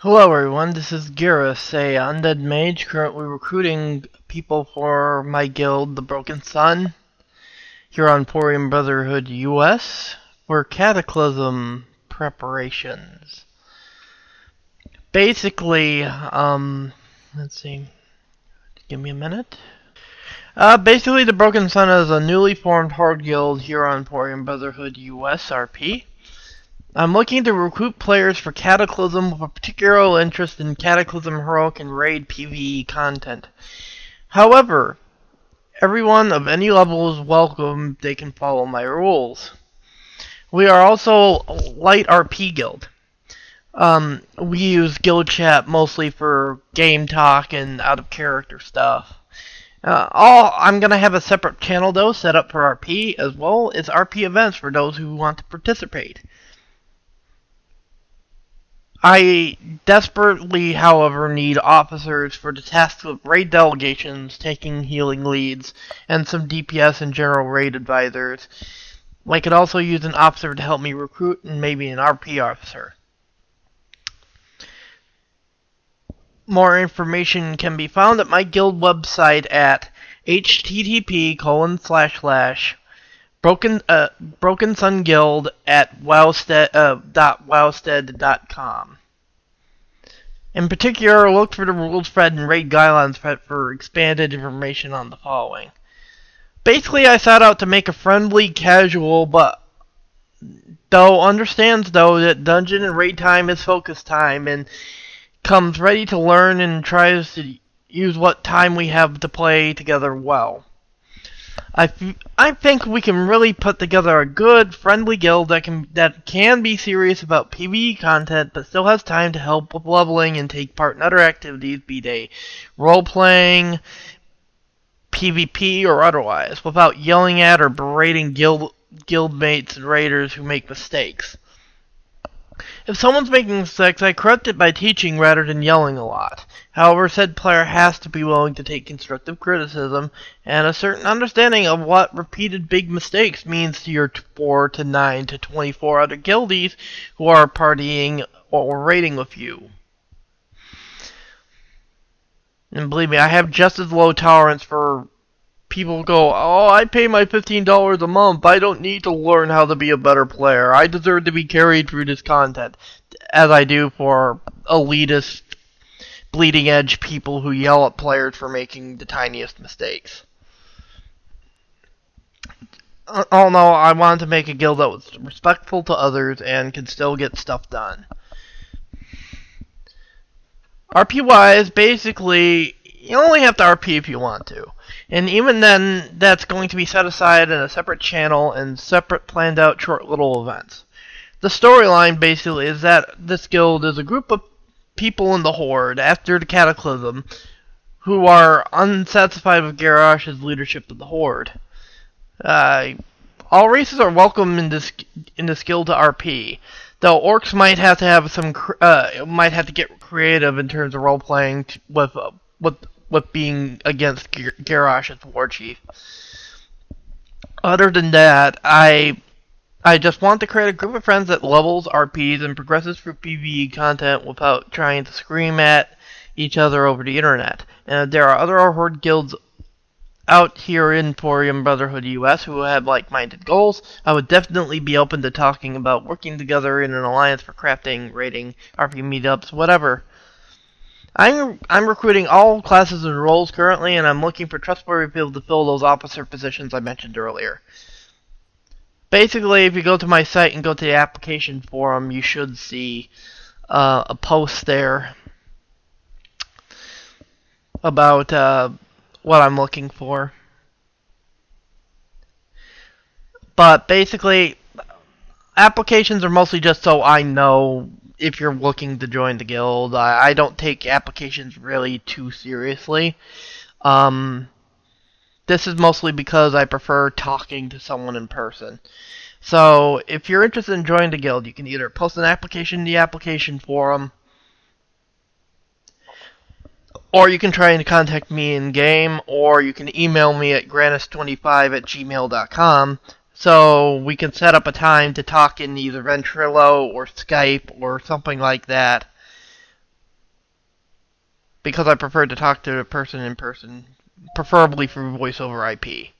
Hello everyone, this is Garrus, a undead mage currently recruiting people for my guild, the Broken Sun, here on Thorium Brotherhood US, for Cataclysm preparations. Basically, let's see, give me a minute. Basically, the Broken Sun is a newly formed horde guild here on Thorium Brotherhood US RP. I'm looking to recruit players for Cataclysm with a particular interest in Cataclysm Heroic and Raid PvE content. However, everyone of any level is welcome. They can follow my rules. We are also a light RP guild. We use guild chat mostly for game talk and out of character stuff. I'm gonna have a separate channel though set up for RP as well as RP events for those who want to participate. I desperately, however, need officers for the tasks of raid delegations, taking healing leads, and some DPS and general raid advisors. I could also use an officer to help me recruit and maybe an RP officer. More information can be found at my guild website at http://Broken Sun Guild at wowstead.com. In particular, look for the rules thread and raid guidelines thread for expanded information on the following. Basically, I set out to make a friendly, casual, but understands that dungeon and raid time is focus time and comes ready to learn and tries to use what time we have to play together well. I think we can really put together a good, friendly guild that can be serious about PvE content, but still has time to help with leveling and take part in other activities, be they role-playing, PvP, or otherwise, without yelling at or berating guildmates and raiders who make mistakes. If someone's making mistakes, I correct it by teaching rather than yelling a lot. However, said player has to be willing to take constructive criticism and a certain understanding of what repeated big mistakes means to your 4 to 9 to 24 other guildies who are partying or raiding with you. And believe me, I have just as low tolerance for people who go, oh, I pay my $15 a month. I don't need to learn how to be a better player. I deserve to be carried through this content. As I do for elitist, bleeding edge people who yell at players for making the tiniest mistakes. Oh no, I wanted to make a guild that was respectful to others and could still get stuff done. RP-wise, basically, you only have to RP if you want to. And even then, that's going to be set aside in a separate channel and separate planned out short little events. The storyline basically is that this guild is a group of people in the Horde after the Cataclysm who are unsatisfied with Garrosh's leadership of the Horde. All races are welcome in this guild to RP, though orcs might have to get creative in terms of role playing with being against Garrosh as war chief. Other than that, I just want to create a group of friends that levels RPs and progresses through PvE content without trying to scream at each other over the internet. And if there are other Horde guilds out here in Thorium Brotherhood US who have like-minded goals, I would definitely be open to talking about working together in an alliance for crafting, raiding, RP meetups, whatever. I'm recruiting all classes and roles currently, and I'm looking for trustworthy people to fill those officer positions I mentioned earlier. Basically, if you go to my site and go to the application forum, you should see a post there about what I'm looking for. But basically, applications are mostly just so I know if you're looking to join the guild. I don't take applications really too seriously. This is mostly because I prefer talking to someone in person. So, if you're interested in joining the guild, you can either post an application in the application forum, or you can try and contact me in-game, or you can email me at grannis25@gmail.com, so we can set up a time to talk in either Ventrilo or Skype or something like that. because I prefer to talk to the person in person, preferably through voice over IP.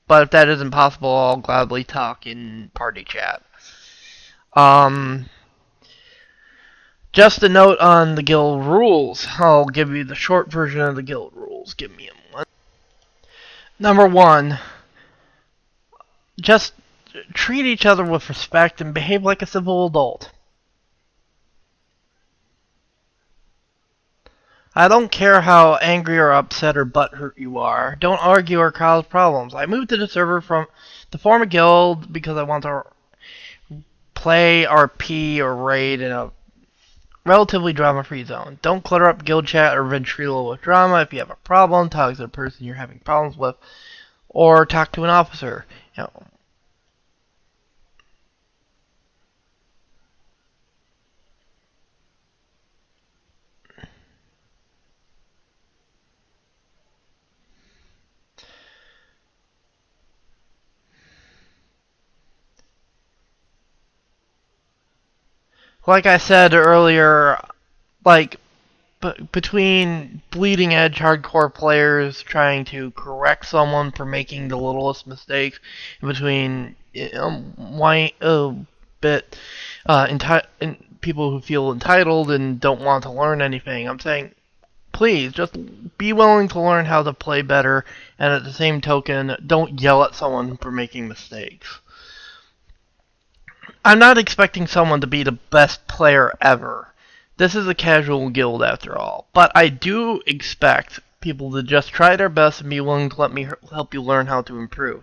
But if that isn't possible, I'll gladly talk in party chat. Just a note on the guild rules. I'll give you the short version of the guild rules. Give me a moment. Number 1, just treat each other with respect and behave like a civil adult. I don't care how angry or upset or butthurt you are. Don't argue or cause problems. I moved to the server to form a guild because I want to play RP or raid in a relatively drama-free zone. Don't clutter up guild chat or ventrilo with drama. If you have a problem, talk to the person you're having problems with, or talk to an officer. Like I said earlier, like between bleeding edge hardcore players trying to correct someone for making the littlest mistakes, and between people who feel entitled and don't want to learn anything, I'm saying, please just be willing to learn how to play better, and at the same token, don't yell at someone for making mistakes. I'm not expecting someone to be the best player ever. This is a casual guild after all. But I do expect people to just try their best and be willing to let me help you learn how to improve.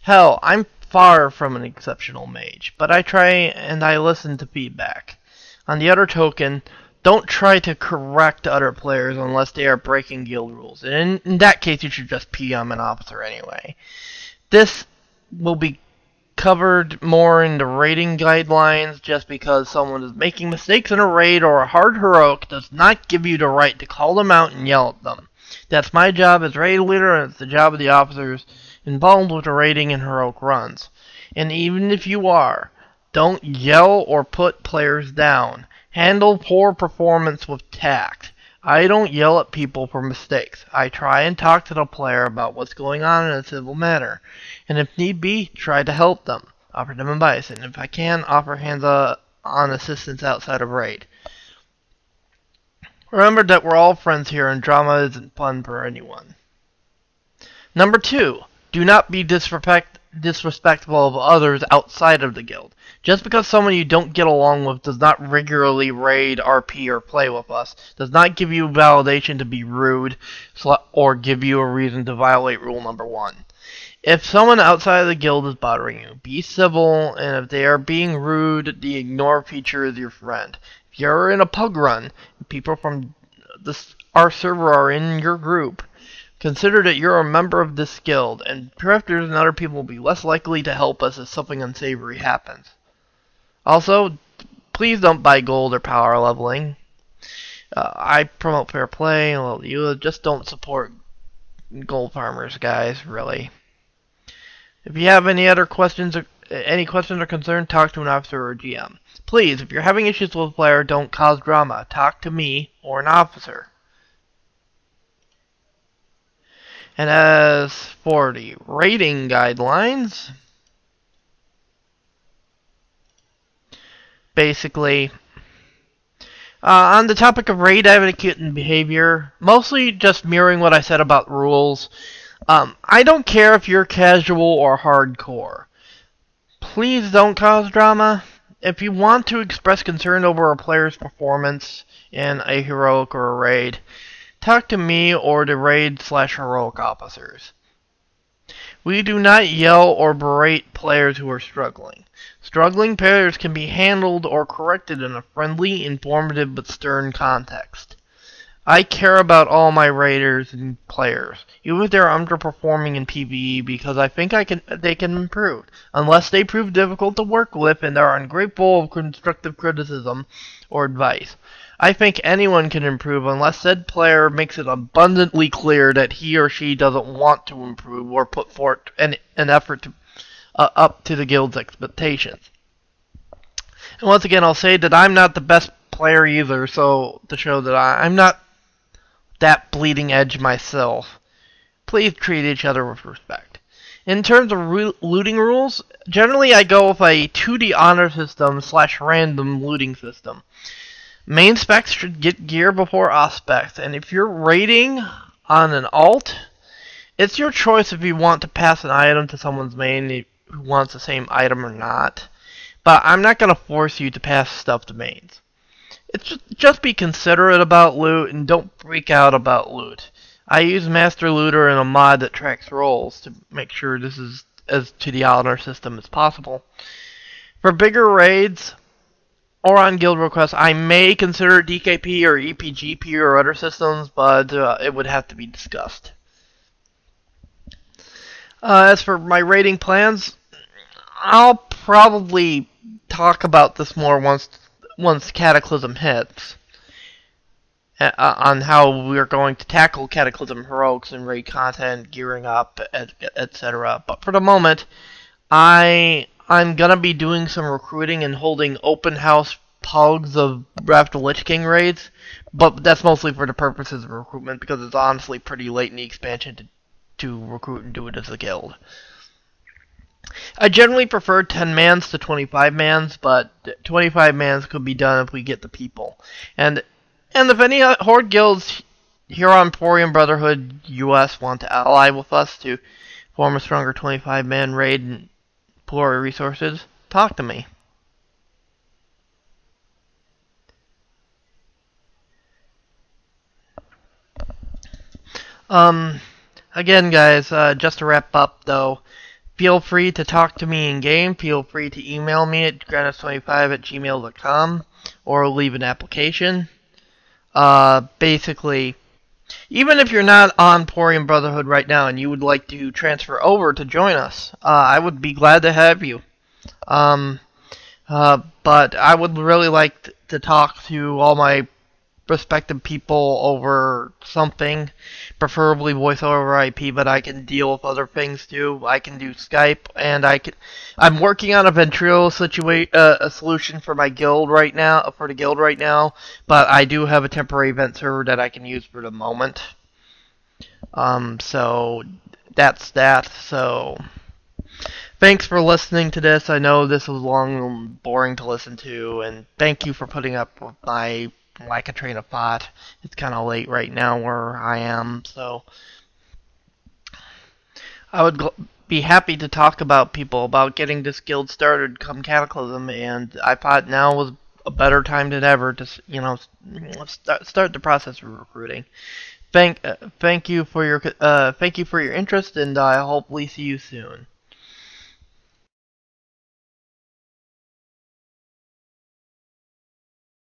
Hell, I'm far from an exceptional mage, but I try and I listen to feedback. On the other token, don't try to correct other players unless they are breaking guild rules. And in that case, you should just PM an officer anyway. This will be covered more in the raiding guidelines. Just because someone is making mistakes in a raid or a hard heroic does not give you the right to call them out and yell at them. That's my job as raid leader, and it's the job of the officers involved with the raiding and heroic runs. And even if you are, don't yell or put players down. Handle poor performance with tact. I don't yell at people for mistakes. I try and talk to the player about what's going on in a civil manner, and if need be, try to help them, offer them advice, and if I can, offer hands-on assistance outside of raid. Remember that we're all friends here, and drama isn't fun for anyone. Number 2, do not be disrespectful of others outside of the guild. Just because someone you don't get along with does not regularly raid, RP, or play with us, does not give you validation to be rude, or give you a reason to violate rule number 1. If someone outside of the guild is bothering you, be civil, and if they are being rude, the ignore feature is your friend. If you're in a pug run, and people from our server are in your group, consider that you're a member of this guild, and crafters and other people will be less likely to help us if something unsavory happens. Also, please don't buy gold or power leveling. I promote fair play, and you just don't support gold farmers, guys, really. If you have any questions or concerns, talk to an officer or GM. Please, if you're having issues with a player, don't cause drama. Talk to me or an officer. And as for the rating guidelines, basically, on the topic of raid etiquette and behavior, mostly just mirroring what I said about rules. I don't care if you're casual or hardcore. Please don't cause drama. If you want to express concern over a player's performance in a heroic or a raid, talk to me or the raid/heroic officers. We do not yell or berate players who are struggling. Struggling players can be handled or corrected in a friendly, informative, but stern context. I care about all my raiders and players, even if they're underperforming in PvE, because I think they can improve, unless they prove difficult to work with and are ungrateful of constructive criticism or advice. I think anyone can improve unless said player makes it abundantly clear that he or she doesn't want to improve or put forth an effort to, up to the guild's expectations. And once again, I'll say that I'm not the best player either, so to show that I'm not that bleeding edge myself. Please treat each other with respect. In terms of looting rules, generally I go with a 2D honor system / random looting system. Main specs should get gear before off specs, and if you're raiding on an alt, it's your choice if you want to pass an item to someone's main who wants the same item or not. But I'm not going to force you to pass stuff to mains. It's just be considerate about loot and don't freak out about loot. I use Master Looter in a mod that tracks rolls to make sure this is as to the honor system as possible. For bigger raids or on guild requests, I may consider DKP or EPGP or other systems, but it would have to be discussed. As for my raiding plans, I'll probably talk about this more once Cataclysm hits, on how we're going to tackle Cataclysm heroics and raid content, gearing up, etc. But for the moment, I'm gonna be doing some recruiting and holding open house pugs of Wrath of the Lich King raids, but that's mostly for the purposes of recruitment because it's honestly pretty late in the expansion to recruit and do it as a guild. I generally prefer 10 mans to 25 mans, but 25 mans could be done if we get the people. And if any Horde guilds here on Thorium Brotherhood US want to ally with us to form a stronger 25-man raid and pool our resources, talk to me. Again, guys, just to wrap up, though, feel free to talk to me in-game. Feel free to email me at granos25@gmail.com or leave an application. Basically, even if you're not on Thorium Brotherhood right now and you would like to transfer over to join us, I would be glad to have you. But I would really like to talk to all my respective people over something, preferably voice over IP, but I can deal with other things too. I can do Skype, and I'm working on a Ventrilo a solution for my guild right now, but I do have a temporary event server that I can use for the moment. So that's that. So thanks for listening to this. I know this was long and boring to listen to, and thank you for putting up with my lack of train of thought. It's kind of late right now where I am, so I would be happy to talk about getting this guild started come Cataclysm, and I thought now was a better time than ever to start the process of recruiting. Thank you for your interest, and I hopefully see you soon.